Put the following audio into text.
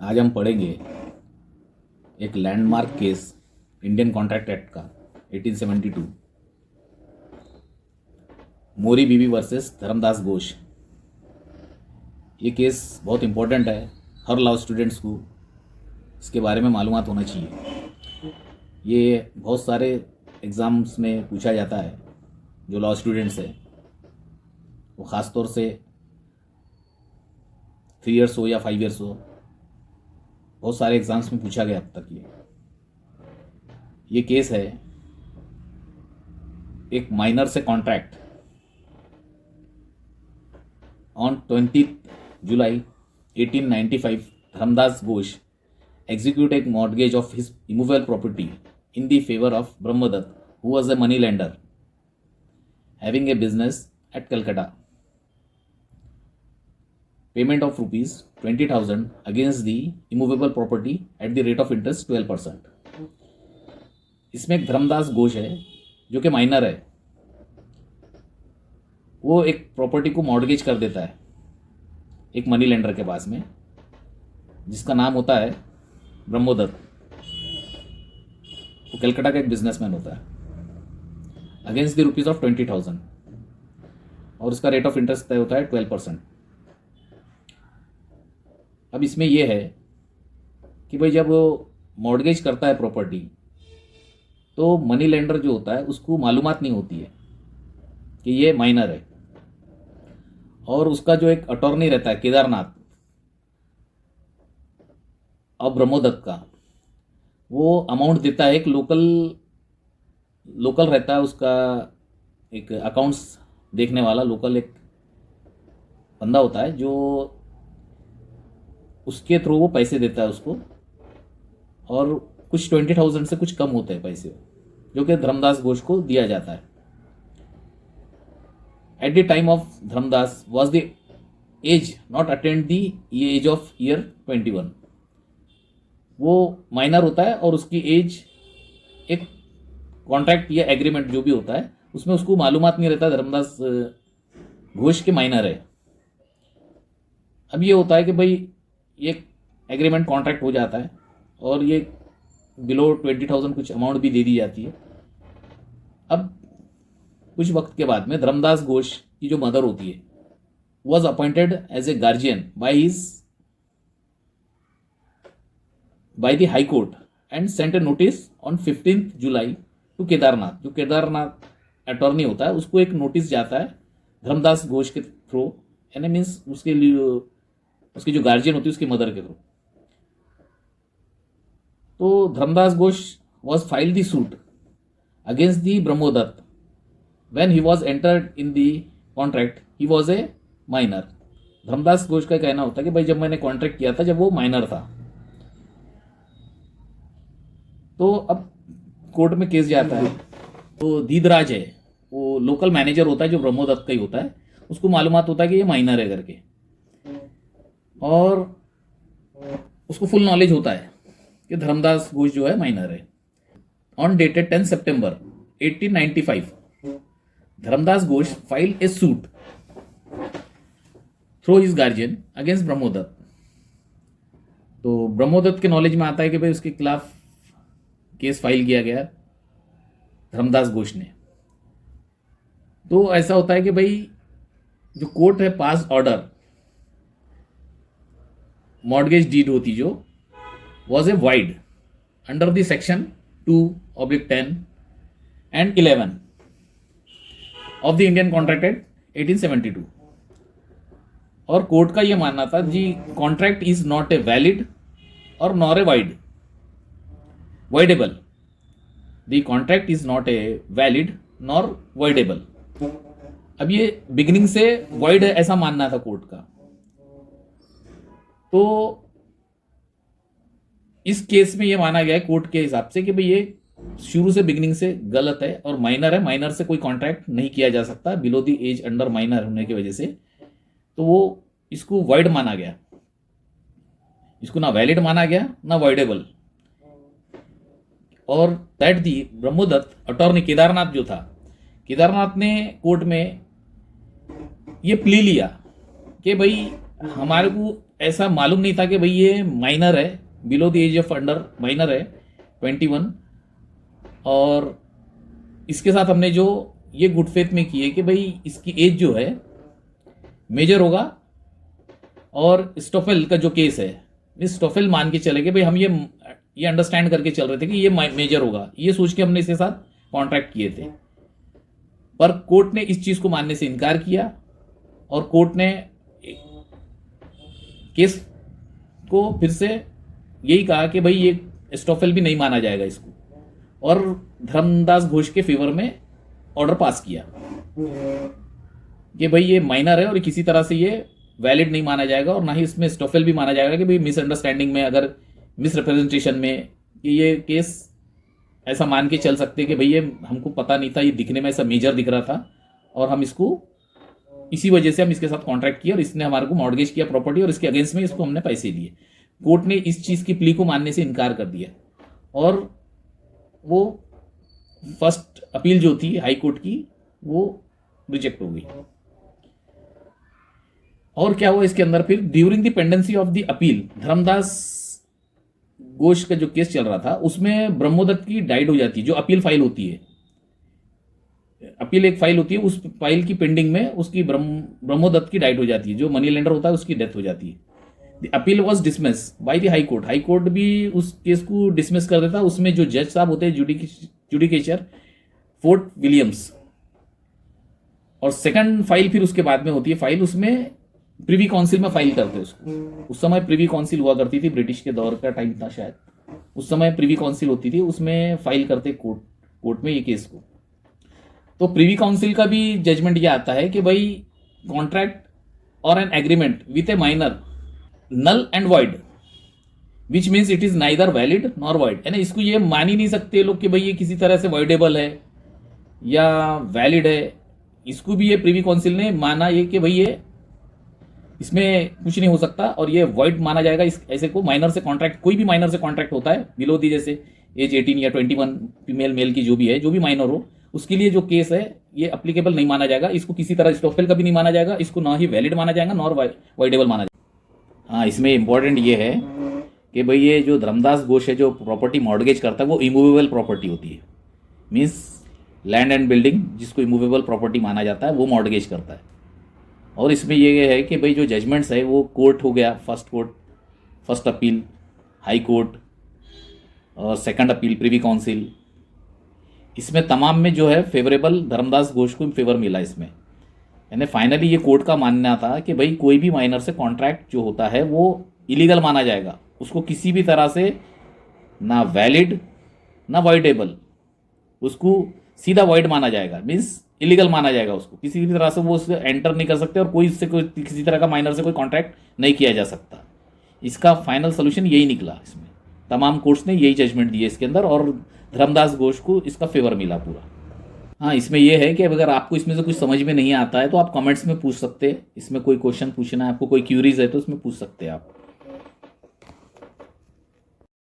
आज हम पढ़ेंगे एक landmark case Indian contract act का 1872 मोरी बीबी वर्सेस धर्मदास घोष। ये केस बहुत इम्पोर्टेंट है, हर लॉ स्टूडेंट्स को इसके बारे में मालूमात होना चाहिए। ये बहुत सारे एग्ज़ाम्स में पूछा जाता है। जो लॉ स्टूडेंट्स हैं वो ख़ास तौर से 3 इयर्स हो या 5 इयर्स हो, बहुत सारे एग्ज़ाम्स में पूछा गया अब तक। ये केस है एक माइनर से contract. On 20 July 1895 Dharmdas Ghosh execute a mortgage of his immovable property in the favor of Brahmadatt, who was a money lender having a business at Calcutta. Payment of rupees 20,000 against the immovable property at the rate of interest 12%. इसमें एक धर्मदास घोष है जो कि minor है। वो एक property को mortgage कर देता है एक मनी लेंडर के पास में, जिसका नाम होता है ब्रह्मदत्त। वो कलकत्ता का एक बिजनेसमैन होता है। अगेंस्ट द रुपीज ऑफ 20,000 और उसका रेट ऑफ इंटरेस्ट तय होता है 12%। अब इसमें यह है कि भाई जब वो मॉर्गेज करता है प्रॉपर्टी तो मनी लेंडर जो होता है उसको मालूमात नहीं होती है कि ये माइनर है, और उसका जो एक अटॉर्नी रहता है केदारनाथ और ब्रह्मदत्त का, वो अमाउंट देता है। एक लोकल रहता है उसका, एक अकाउंट्स देखने वाला लोकल एक बंदा होता है जो उसके थ्रू वो पैसे देता है उसको, और कुछ 20,000 से कुछ कम होते हैं पैसे जो कि धर्मदास घोष को दिया जाता है। At the time of Dharmdas was the age not attend the age of year 21। वो माइनर होता है और उसकी एज एक कॉन्ट्रैक्ट या एग्रीमेंट जो भी होता है उसमें उसको मालूमात नहीं रहता धर्मदास घोष के माइनर है। अब ये होता है कि भाई ये एग्रीमेंट कॉन्ट्रैक्ट हो जाता है और ये बिलो 20,000 कुछ अमाउंट भी दे दी जाती है। अब कुछ वक्त के बाद में धर्मदास घोष की जो मदर होती है was appointed as a guardian by the High Court and sent a notice on 15th July to Kedarnath. जो केदारनाथ अटॉर्नी होता है उसको एक नोटिस जाता है धर्मदास घोष के थ्रू, यानी मीन्स उसके लिए उसकी जो गार्जियन होती है उसकी मदर के थ्रू। तो Dharmdas Ghosh was file the suit against the Brahmdatt when he was entered in the contract he was a minor. Dharmdas Ghosh का कहना होता है कि भाई जब मैंने कॉन्ट्रैक्ट किया था जब वो माइनर था। तो अब कोर्ट में केस जाता है तो दीदराज है, वो लोकल मैनेजर होता है जो ब्रह्मदत्त का ही होता है, उसको मालूमात होता है कि ये माइनर है करके, और उसको फुल नॉलेज होता है कि धर्मदास घोष जो है माइनर है। On dated 10 September 1895 Dharmdas Ghosh file a suit through his guardian against Brahmdatt. तो ब्रह्मदत्त के नॉलेज में आता है कि भाई उसके खिलाफ केस फाइल किया गया धर्मदास घोष ने। तो ऐसा होता है कि भाई जो कोर्ट है पास ऑर्डर मॉर्गेज डीड होती जो was a void under the section 2/10 and 11 of the Indian contract act 1872। और कोर्ट का यह मानना था जी contract is not a valid और nor a voidable. The contract is not a valid nor voidable. अब ये बिगिनिंग से void है ऐसा मानना था कोर्ट का। तो इस केस में ये माना गया है कोर्ट के हिसाब से कि भाई ये शुरू से बिगिनिंग से गलत है और माइनर है, माइनर से कोई कॉन्ट्रैक्ट नहीं किया जा सकता below the age under minor होने की वजह से। तो वो इसको void माना गया, इसको ना वैलिड माना गया ना voidable। और that the Brahmdatt attorney Kedarnath जो था, केदारनाथ ने कोर्ट में ये प्ली लिया कि भाई हमारे को ऐसा मालूम नहीं था कि भाई ये माइनर है, below the age of under minor है 21, और इसके साथ हमने जो ये गुड फेथ में की है कि भाई इसकी एज जो है मेजर होगा, और स्टोफेल का जो केस है, इस स्टोफेल मान के चले कि भाई हम ये अंडरस्टैंड करके चल रहे थे कि ये मेजर होगा, ये सोच के हमने इसके साथ कॉन्ट्रैक्ट किए थे। पर कोर्ट ने इस चीज को मानने से इनकार किया, और कोर्ट ने केस को फिर से यही कहा कि भाई ये स्टोफेल भी नहीं माना जाएगा इसको, और धर्मदास घोष के फेवर में ऑर्डर पास किया कि भाई ये माइनर है और किसी तरह से ये वैलिड नहीं माना जाएगा, और ना ही इसमें स्टोफेल भी माना जाएगा कि भाई मिसअंडरस्टैंडिंग में, अगर मिसरिप्रेजेंटेशन में, कि ये केस ऐसा मान के चल सकते कि भाई ये हमको पता नहीं था, ये दिखने में ऐसा मेजर दिख रहा था और हम इसको इसी वजह से हम इसके साथ कॉन्ट्रैक्ट किया और इसने हमारे को मॉर्गेज किया प्रॉपर्टी और इसके अगेंस्ट में इसको हमने पैसे दिए। कोर्ट ने इस चीज की प्ली को मानने से इनकार कर दिया और वो फर्स्ट अपील जो थी हाई कोर्ट की वो रिजेक्ट हो गई। और क्या हुआ इसके अंदर, फिर during the pendency of the appeal, Dharmadas Ghosh का जो केस चल रहा था उसमें ब्रह्मोदत्त की डाइड हो जाती है। जो अपील फाइल होती है, अपील एक फाइल होती है, उस फाइल की पेंडिंग में उसकी ब्रह्मोदत्त की डाइड हो जाती है। जो मनी लेंडर होता है उसकी डेथ हो जाती है। The appeal was dismiss by the high court. High court भी उस केस को डिसमिस कर देता। उसमें जो जज साहब होते हैं जुडिकेचर फोर्ट विलियम्स, और सेकंड फाइल फिर उसके बाद में होती है फाइल, उसमें प्रिवी काउंसिल में फाइल करते हैं उसको। उस समय प्रिवी काउंसिल हुआ करती थी, ब्रिटिश के दौर का टाइम था शायद, उस समय प्रिवी काउंसिल होती थी, उसमें फाइल करते कोर्ट में ये केस को। तो प्रिवी काउंसिल का भी जजमेंट ये आता है कि भाई कॉन्ट्रैक्ट और an agreement with a minor null and void, which means it is neither valid nor void, है ना। इसको ये मान ही नहीं सकते लोग कि भाई ये किसी तरह से वॉइडेबल है या वैलिड है। इसको भी ये प्रिवी काउंसिल ने माना ये कि भाई ये इसमें कुछ नहीं हो सकता और ये वॉइड माना जाएगा। इस ऐसे को माइनर से कॉन्ट्रैक्ट, कोई भी माइनर से कॉन्ट्रैक्ट होता है बिलो दी, जैसे एज 18 या 21 फीमेल मेल की जो भी है, जो भी माइनर हो, उसके लिए जो केस है ये अप्लीकेबल नहीं माना जाएगा। इसको किसी तरह स्टॉफेल का भी नहीं माना जाएगा, इसको ना ही वैलिड माना जाएगा नॉर वॉइडेबल माना जाएगा। हाँ, इसमें इंपॉर्टेंट ये है कि भाई ये जो धर्मदास घोष है जो प्रॉपर्टी मॉर्गेज करता है वो इमूवेबल प्रॉपर्टी होती है। मीन्स लैंड एंड बिल्डिंग जिसको इमूवेबल प्रॉपर्टी माना जाता है वो मॉर्गेज करता है। और इसमें ये है कि भाई जो जजमेंट्स है वो कोर्ट हो गया, फर्स्ट अपील हाई कोर्ट और सेकंड अपील प्रिवी काउंसिल, इसमें तमाम में जो है फेवरेबल धर्मदास घोष को फेवर मिला इसमें। यानी फाइनली ये कोर्ट का मानना था कि भाई कोई भी माइनर से कॉन्ट्रैक्ट जो होता है वो इलीगल माना जाएगा, उसको किसी भी तरह से ना वैलिड ना वॉइडेबल, उसको सीधा वॉइड माना जाएगा, मीन्स इलीगल माना जाएगा। उसको किसी भी तरह से वो उससे एंटर नहीं कर सकते और कोई इससे कोई किसी तरह का माइनर से कोई कॉन्ट्रैक्ट नहीं किया जा सकता। इसका फाइनल सोल्यूशन यही निकला। इसमें तमाम कोर्ट्स ने यही जजमेंट दिए इसके अंदर और धर्मदास घोष को इसका फेवर मिला पूरा। हाँ, इसमें यह है कि अगर आपको इसमें से कुछ समझ में नहीं आता है तो आप कमेंट्स में पूछ सकते हैं। इसमें कोई क्वेश्चन पूछना है आपको, कोई क्यूरीज है तो उसमें पूछ सकते हैं आप।